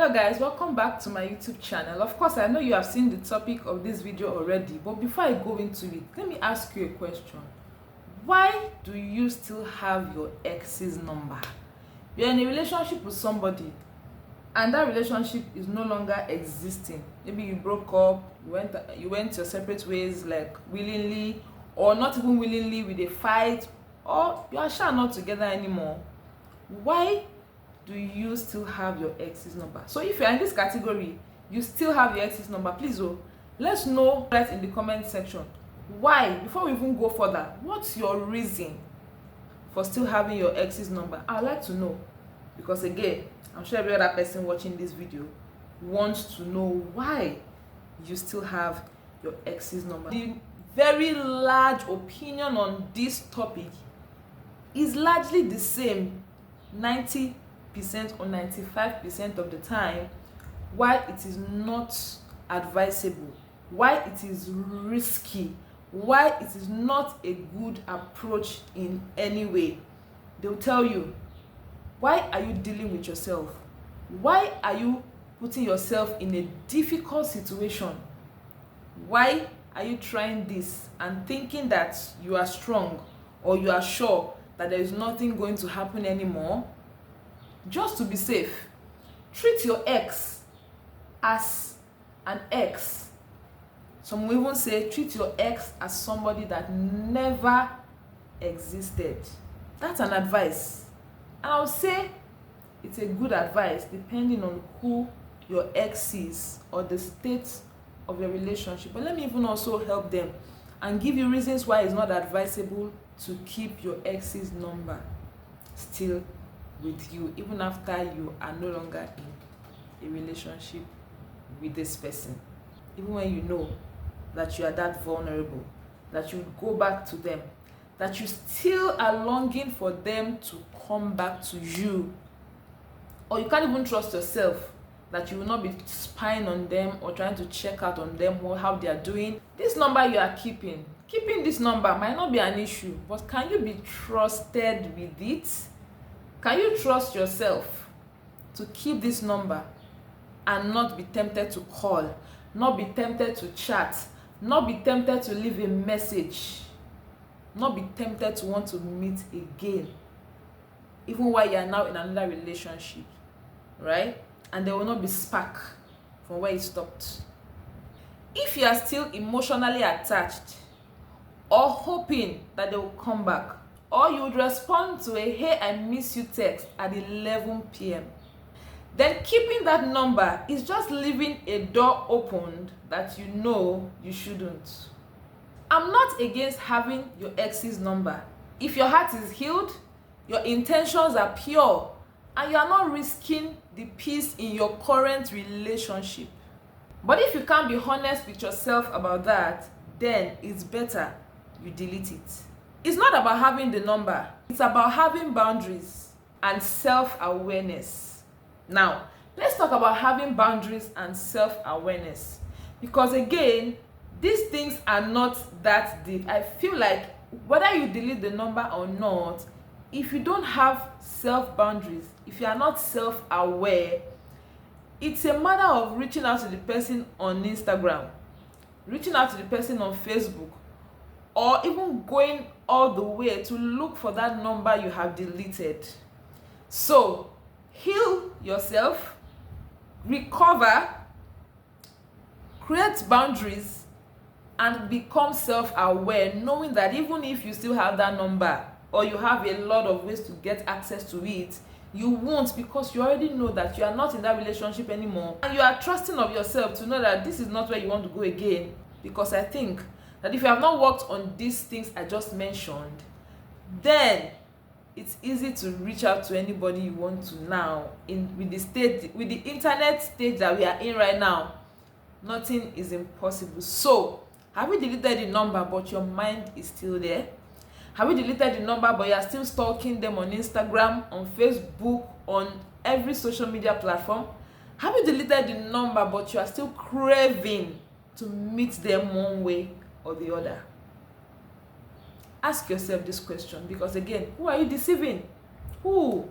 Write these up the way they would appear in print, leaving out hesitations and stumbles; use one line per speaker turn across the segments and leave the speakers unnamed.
Hello guys, welcome back to my YouTube channel. Of course, I know you have seen the topic of this video already, but before I go into it, let me ask you a question. Why do you still have your ex's number? You're in a relationship with somebody and that relationship is no longer existing. Maybe you broke up, you went your separate ways, like willingly or not even willingly, with a fight, or you are sure not together anymore. Why do you still have your ex's number? So if you're in this category, you still have your ex's number, please let's know that in the comment section. Why? Before we even go further, what's your reason for still having your ex's number? I'd like to know, because again, I'm sure every other person watching this video wants to know why you still have your ex's number. The very large opinion on this topic is largely the same 90% or 95% of the time. Why it is not advisable, why it is risky, why it is not a good approach in any way. They'll tell you, why are you dealing with yourself? Why are you putting yourself in a difficult situation? Why are you trying this and thinking that you are strong or you are sure that there is nothing going to happen anymore? Just to be safe, treat your ex as an ex. Some will even say treat your ex as somebody that never existed. That's an advice, and I would say it's a good advice depending on who your ex is or the state of your relationship. But let me even also help them and give you reasons why it's not advisable to keep your ex's number still with you, even after you are no longer in a relationship with this person. Even when you know that you are that vulnerable, that you go back to them, that you still are longing for them to come back to you, or you can't even trust yourself that you will not be spying on them or trying to check out on them or how they are doing. This number you are keeping this number might not be an issue, but can you be trusted with it? Can you trust yourself to keep this number and not be tempted to call, not be tempted to chat, not be tempted to leave a message, not be tempted to want to meet again, even while you are now in another relationship, right? And there will not be spark from where it stopped. If you are still emotionally attached or hoping that they will come back, or you would respond to a "hey, I miss you" text at 11 p.m. then keeping that number is just leaving a door opened that you know you shouldn't. I'm not against having your ex's number. If your heart is healed, your intentions are pure, and you are not risking the peace in your current relationship. But if you can't be honest with yourself about that, then it's better you delete it. It's not about having the number, it's about having boundaries and self-awareness. Now, let's talk about having boundaries and self-awareness, because again, these things are not that deep. I feel like whether you delete the number or not, if you don't have self-boundaries, if you are not self-aware, it's a matter of reaching out to the person on Instagram, reaching out to the person on Facebook, or even going all the way to look for that number you have deleted. So heal yourself, recover, create boundaries, and become self-aware, knowing that even if you still have that number or you have a lot of ways to get access to it, you won't, because you already know that you are not in that relationship anymore, and you are trusting of yourself to know that this is not where you want to go again. Because I think that if you have not worked on these things I just mentioned, then it's easy to reach out to anybody you want to now. With the internet stage that we are in right now, nothing is impossible. So have you deleted the number but your mind is still there? Have you deleted the number but you are still stalking them on Instagram, on Facebook, on every social media platform? Have you deleted the number but you are still craving to meet them one way or the other? Ask yourself this question, because again, who are you deceiving? Who?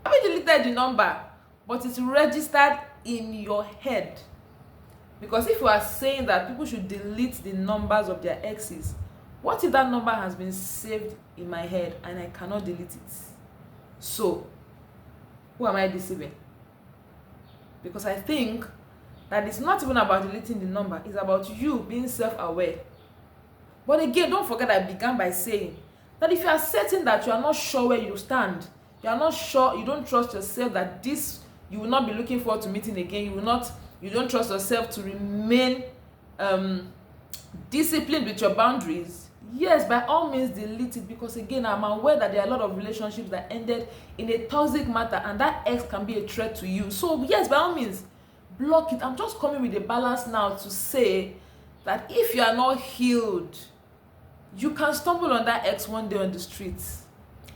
Have you deleted the number but it's registered in your head. Because if you are saying that people should delete the numbers of their exes, what if that number has been saved in my head and I cannot delete it? So, who am I deceiving? Because I think that it's not even about deleting the number, it's about you being self-aware. But again, don't forget I began by saying that if you are certain that you are not sure where you stand, you are not sure, you don't trust yourself that this, you will not be looking forward to meeting again, you don't trust yourself to remain disciplined with your boundaries, yes, by all means delete it. Because again, I'm aware that there are a lot of relationships that ended in a toxic matter, and that ex can be a threat to you. So yes, by all means block it. I'm just coming with a balance now to say that if you are not healed, you can stumble on that ex one day on the streets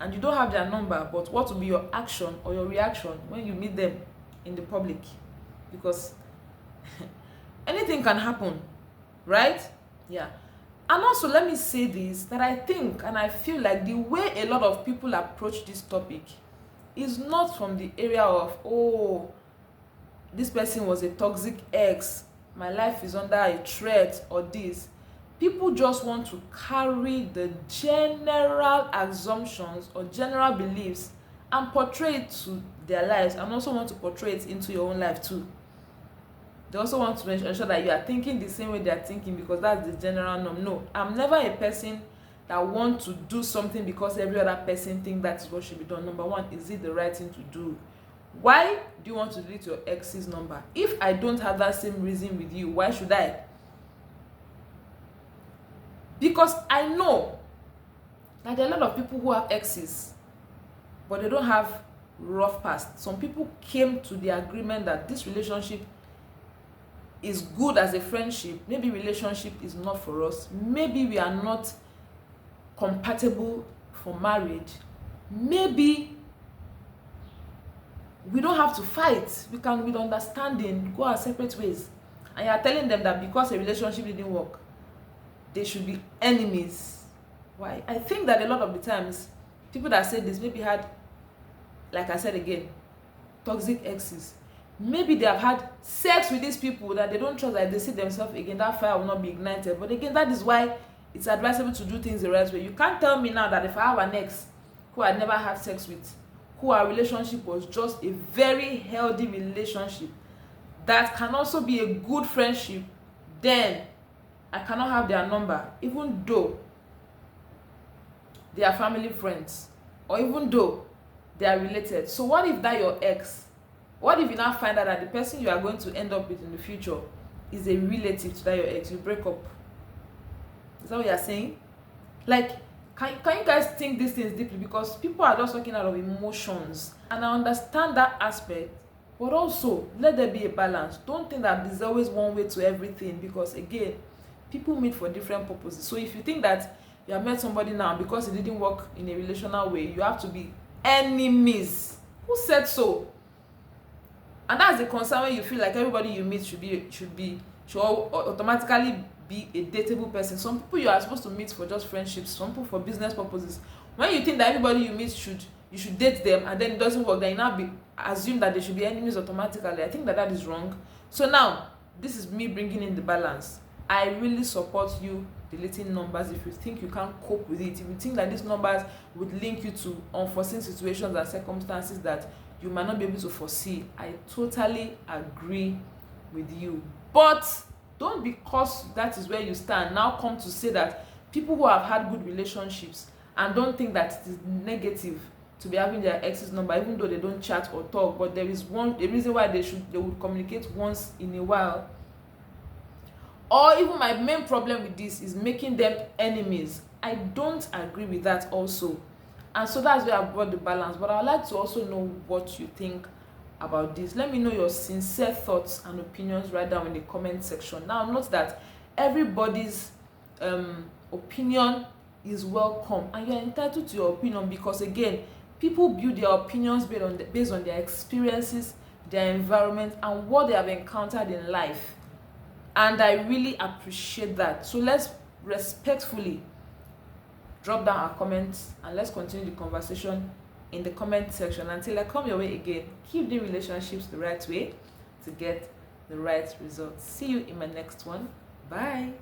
and you don't have their number, but what will be your action or your reaction when you meet them in the public? Because anything can happen, right? Yeah. And also, let me say this, that I think and I feel like the way a lot of people approach this topic is not from the area of, oh, this person was a toxic ex, my life is under a threat, or this. People just want to carry the general assumptions or general beliefs and portray it to their lives, and also want to portray it into your own life too. They also want to ensure that you are thinking the same way they are thinking, because that's the general norm. No, I'm never a person that wants to do something because every other person thinks that is what should be done. Number one, is it the right thing to do? Why do you want to delete your ex's number? If I don't have that same reason with you, why should I? Because I know that there are a lot of people who have exes, but they don't have rough past. Some people came to the agreement that this relationship is good as a friendship. Maybe relationship is not for us. Maybe we are not compatible for marriage. Maybe we don't have to fight. We can, with understanding, go our separate ways. And you are telling them that because a relationship didn't work, they should be enemies. Why? I think that a lot of the times, people that say this maybe had, like I said again, toxic exes. Maybe they have had sex with these people that they don't trust, that they see themselves again, that fire will not be ignited. But again, that is why it's advisable to do things the right way. You can't tell me now that if I have an ex who I never had sex with, who our relationship was just a very healthy relationship, that can also be a good friendship, then I cannot have their number, even though they are family friends, or even though they are related. So what if that your ex? What if you now find out that the person you are going to end up with in the future is a relative to that your ex? You break up. Is that what you are saying? Like, can you guys think these things deeply? Because people are just talking out of emotions, and I understand that aspect, but also let there be a balance. Don't think that there's always one way to everything, because again, people meet for different purposes. So if you think that you have met somebody now because it didn't work in a relational way, you have to be enemies. Who said so? And that's the concern when you feel like everybody you meet should automatically be a dateable person. Some people you are supposed to meet for just friendships, some people for business purposes. When you think that everybody you meet you should date them, and then it doesn't work, then you now assume that they should be enemies automatically. I think that is wrong. So now, this is me bringing in the balance. I really support you deleting numbers if you think you can't cope with it. If you think that these numbers would link you to unforeseen situations and circumstances that you might not be able to foresee, I totally agree with you. But don't, because that is where you stand, now come to say that people who have had good relationships and don't think that it is negative to be having their ex's number, even though they don't chat or talk, but there is a reason why they would communicate once in a while. Or even my main problem with this is making them enemies. I don't agree with that also. And so that's where I brought the balance. But I would like to also know what you think about this. Let me know your sincere thoughts and opinions right down in the comment section. Now, note that everybody's opinion is welcome, and you're entitled to your opinion, because again, people build their opinions based on their experiences, their environment, and what they have encountered in life. And I really appreciate that. So let's respectfully drop down our comments and let's continue the conversation in the comment section. Until I come your way again, keep the relationships the right way to get the right results. See you in my next one. Bye.